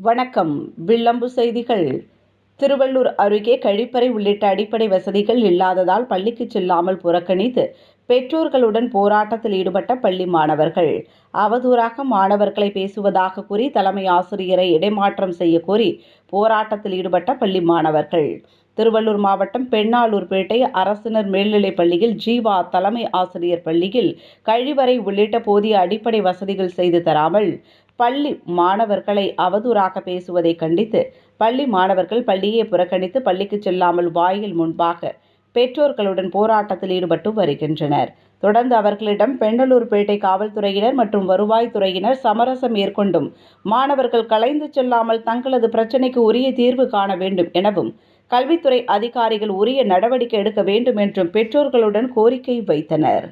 வணக்கம். வில்லம்பு செய்திகள். திருவள்ளூர் அருகே கழிப்பறை உள்ளிட்ட அடிப்படை வசதிகள் இல்லாததால் பள்ளிக்கு செல்லாமல் புறக்கணித்து பெற்றோர்களுடன் போராட்டத்தில் ஈடுபட்ட பள்ளி மாணவர்கள். அவதூறாக மாணவர்களை பேசுவதாக கூறி தலைமை ஆசிரியரை இடைமாற்றம் செய்ய கோரி போராட்டத்தில் ஈடுபட்ட பள்ளி மாணவர்கள். திருவள்ளூர் மாவட்டம் பெண்ணாலூர்பேட்டை அரசினர் மேல்நிலைப் பள்ளியில் ஜீவா தலைமை ஆசிரியர் பள்ளியில் கழிவறை உள்ளிட்ட போதிய அடிப்படை வசதிகள் செய்து தராமல் பள்ளி மாணவர்களை அவதூறாக பேசுவதை கண்டித்து பள்ளி மாணவர்கள் பள்ளியை புறக்கணித்து பள்ளிக்கு செல்லாமல் வாயில் முன்பாக பெற்றோர்களுடன் போராட்டத்தில் ஈடுபட்டு வருகின்றனர். தொடர்ந்து அவர்களிடம் பெண்ணலூர்பேட்டை காவல்துறையினர் மற்றும் வருவாய்த்துறையினர் சமரசம் மேற்கொண்டும் மாணவர்கள் கலைந்து செல்லாமல் தங்களது பிரச்சினைக்கு உரிய தீர்வு காண வேண்டும் எனவும் கல்வித்துறை அதிகாரிகள் உரிய நடவடிக்கை எடுக்க வேண்டும் என்றும் பெற்றோர்களுடன் கோரிக்கை வைத்தனர்.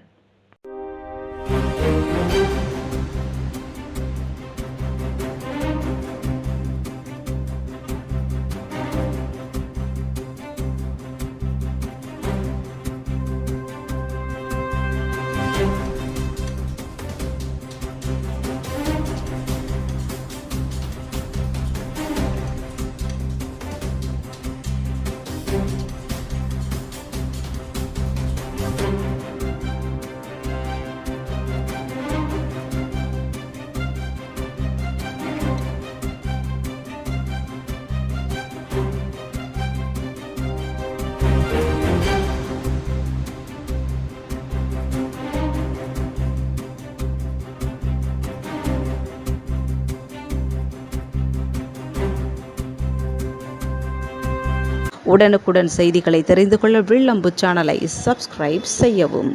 உடனுக்குடன் செய்திகளை தெரிந்து கொள்ள வில்லம்பு சேனலை சப்ஸ்கிரைப் செய்யவும்.